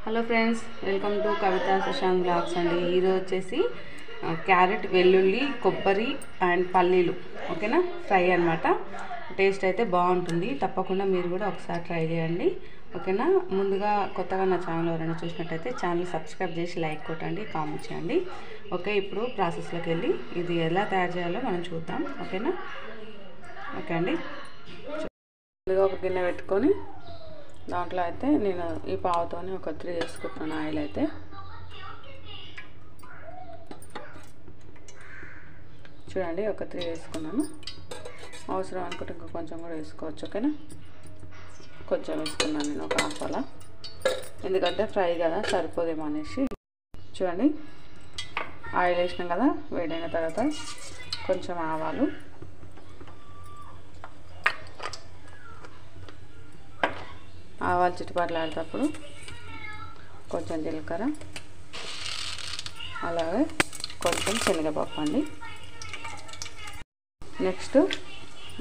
Hello friends, welcome to Kavitha Sushant blogs అండి. ఈరోజు వచ్చేసి క్యారెట్, వెల్లుల్లి, కొబ్బరి అండ్ పల్లీలు ఓకేనా ఫ్రై అనమాట. టేస్ట్ అయితే బాగుంటుంది. తప్పకుండా మీరు కూడా ఒకసారి ట్రై చేయండి ఓకేనా. ముందుగా కొత్తగా నా ఛానల్ ఎవరైనా చూసినట్టయితే ఛానల్ సబ్స్క్రైబ్ చేసి లైక్ కొట్టండి, కామెంట్ చేయండి ఓకే. ఇప్పుడు ప్రాసెస్లోకి వెళ్ళి ఇది ఎలా తయారు చేయాలో మనం చూద్దాం ఓకేనా. ఓకే అండి, ముందుగా ఒక గిన్నె పెట్టుకొని దాంట్లో అయితే నేను ఈ పావుతోనే ఒక 3 వేసుకుంటున్నాను ఆయిల్ అయితే. చూడండి, ఒక 3 వేసుకున్నాను. అవసరం అనుకుంటే ఇంకా కొంచెం కూడా వేసుకోవచ్చు ఓకేనా. కొంచెం వేసుకున్నాను నేను, ఒక హాఫ్ అలా, ఎందుకంటే ఫ్రై కదా సరిపోదేమో అనేసి. చూడండి, ఆయిల్ వేసినాం కదా, వేడైన తర్వాత కొంచెం ఆవాలు, ఆవాలు చిట్టుపట్లాడేటప్పుడు కొంచెం జీలకర్ర, అలాగే కొంచెం శనగపప్పు అండి. నెక్స్ట్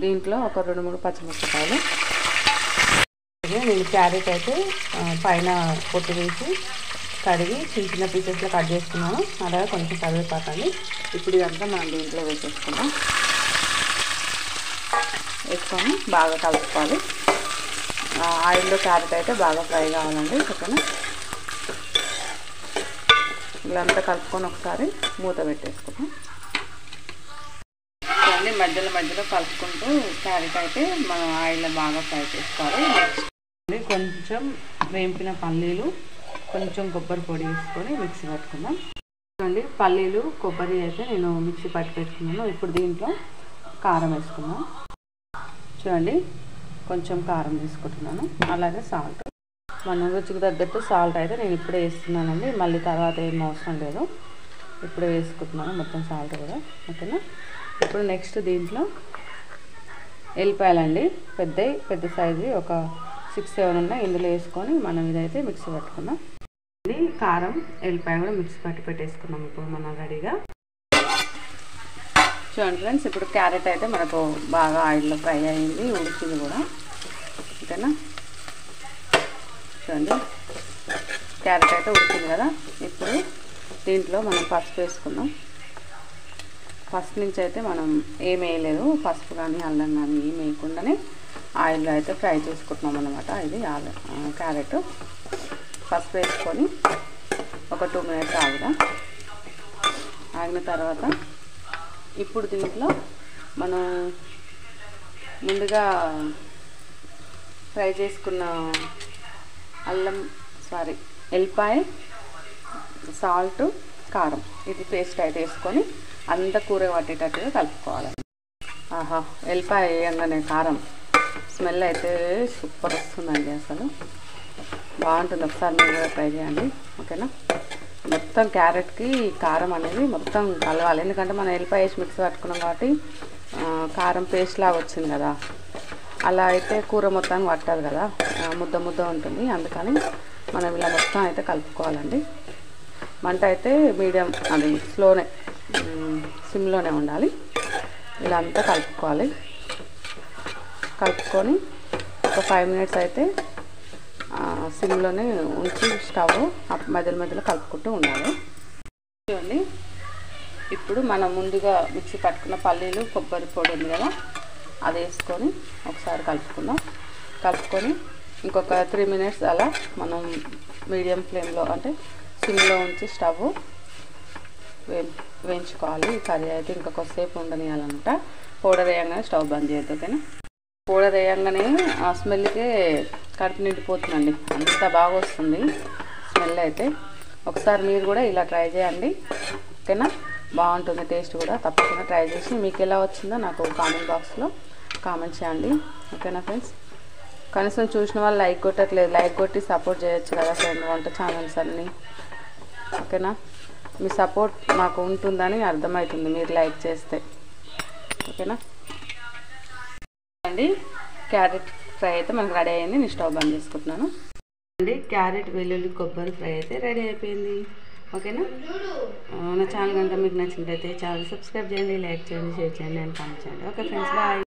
దీంట్లో ఒక 2-3 పచ్చిమిరపకాయలు. నేను క్యారెట్ అయితే పైన పొట్టు వేసి కడిగి చిన్న చిన్న పీసెస్లో కట్ చేసుకున్నాను. అలాగే కొంచెం కరివేపాకండి. ఇప్పుడు ఇదంతా మనం దీంట్లో వేసేసుకుందాం. వేసుకొని బాగా కలుపుకోవాలి. ఆయిల్లో క్యారెట్ అయితే బాగా ఫ్రై కావాలండి ఓకేనా. ఇదంతా కలుపుకొని ఒకసారి మూత పెట్టేసుకుందాం. చూడండి, మధ్యలో మధ్యలో కలుపుకుంటూ క్యారెట్ అయితే మనం ఆయిల్లో బాగా ఫ్రై చేసుకోవాలి. నెక్స్ట్ కొంచెం వేంపిన పల్లీలు, కొంచెం కొబ్బరి పొడి వేసుకొని మిక్సీ పట్టుకుందాం. చూడండి, పల్లీలు కొబ్బరి అయితే నేను మిక్సీ పట్టి పెట్టుకున్నాను. ఇప్పుడు దీంట్లో కారం వేసుకుందాం. చూడండి, కొంచెం కారం తీసుకుంటున్నాను, అలాగే సాల్ట్. మన రుచికి తగ్గట్టు సాల్ట్ అయితే నేను ఇప్పుడే వేస్తున్నానండి, మళ్ళీ తర్వాత ఏం అవసరం లేదు. ఇప్పుడే వేసుకుంటున్నాను మొత్తం సాల్ట్ కూడా ఓకేనా. ఇప్పుడు నెక్స్ట్ దీంట్లో ఎల్లిపాయలండి, పెద్ద సైజు ఒక 6-7 ఉన్నాయి. ఇందులో వేసుకొని మనం ఇదైతే మిక్సీ పట్టుకున్నాం. ఇది కారం, ఎల్లిపాయ కూడా మిక్సీ పట్టి పెట్టేసుకున్నాం. ఇప్పుడు మనం రెడీగా. చూడండి ఫ్రెండ్స్, ఇప్పుడు క్యారెట్ అయితే మనకు బాగా ఆయిల్లో ఫ్రై అయింది, ఉడికింది కూడా ఓకేనా. చూడండి, క్యారెట్ అయితే ఉడికింది కదా. ఇప్పుడు దీంట్లో మనం పసుపు వేసుకుందాం. ఫస్ట్ నుంచి అయితే మనం ఏం వేయలేదు, పసుపు కానీ అల్లం కానీ ఏం వేయకుండానే ఆయిల్లో అయితే ఫ్రై చేసుకుంటున్నాం అనమాట. ఇది క్యారెట్ పసుపు వేసుకొని ఒక 2 మినిట్స్ ఆగిన తర్వాత ఇప్పుడు దీంట్లో మనం ముందుగా ఫ్రై చేసుకున్న ఎల్లిపాయ, సాల్ట్, కారం ఇది పేస్ట్ అయితే వేసుకొని అంత కూర పట్టేటట్టుగా కలుపుకోవాలి. ఆహా, ఎల్లిపాయ వేయంగానే కారం స్మెల్ అయితే సూపర్ వస్తుందండి, అసలు బాగుంటుంది. ఒకసారి మీరు కూడా ట్రై చేయండి ఓకేనా. మొత్తం క్యారెట్కి కారం అనేది మొత్తం కలవాలి, ఎందుకంటే మనం ఎల్లిపాయ వేసి మిక్సీ పట్టుకున్నాం కాబట్టి కారం పేస్ట్ లాగా వచ్చింది కదా. అలా అయితే కూర మొత్తానికి పట్టదు కదా, ముద్ద ఉంటుంది. అందుకని మనం ఇలా మొత్తం అయితే కలుపుకోవాలండి. మంట అయితే మీడియం, అది సిమ్లోనే ఉండాలి. ఇలా అంతా కలుపుకోవాలి. కలుపుకొని ఒక 5 మినిట్స్ అయితే సిమ్లోనే ఉంచి స్టవ్ మధ్యలో కలుపుకుంటూ ఉండాలి. చూడండి, ఇప్పుడు మనం ముందుగా మిక్సీ పట్టుకున్న పల్లీలు, కొబ్బరి పొడి ఉంది కదా, అది వేసుకొని ఒకసారి కలుపుకుందాం. కలుపుకొని ఇంకొక 3 మినిట్స్ అలా మనం మీడియం ఫ్లేమ్లో అంటే సిమ్లో ఉంచి స్టవ్ వేయించుకోవాలి. ఈ కర్రీ అయితే ఇంకొకసేపు ఉండనియాలన్నమాట. పౌడర్ వేయంగానే స్టవ్ బంద్ చేయొద్దు ఓకేనా. పౌడర్ వేయంగానే ఆ స్మెల్కే కడుపు నిండిపోతుందండి, అంత బాగా వస్తుంది స్మెల్ అయితే. ఒకసారి మీరు కూడా ఇలా ట్రై చేయండి ఓకేనా, బాగుంటుంది టేస్ట్ కూడా. తప్పకుండా ట్రై చేసి మీకు ఎలా వచ్చిందో నాకు కామెంట్ బాక్స్లో కామెంట్ చేయండి ఓకేనా ఫ్రెండ్స్. కనీసం చూసిన వాళ్ళు లైక్ కొట్టట్లేదు, లైక్ కొట్టి సపోర్ట్ చేయొచ్చు కదా ఫ్రెండ్, వంట ఛానల్స్ అన్నీ ఓకేనా. మీ సపోర్ట్ నాకు ఉంటుందని అర్థమవుతుంది మీరు లైక్ చేస్తే ఓకేనా అండి. క్యారెట్ ఫ్రై అయితే మనకు రెడీ అయింది. నేను స్టవ్ బంద్ చేసుకుంటున్నాను అండి. క్యారెట్, వెల్లుల్లి, కొబ్బరి ఫ్రై అయితే రెడీ అయిపోయింది ఓకేనా. నా ఛానల్ కనుక మీకు నచ్చినట్లయితే ఛానల్ సబ్స్క్రైబ్ చేయండి, లైక్ చేయండి, షేర్ చేయండి అండ్ కామెంట్ చేయండి ఓకే ఫ్రెండ్స్. బాయ్.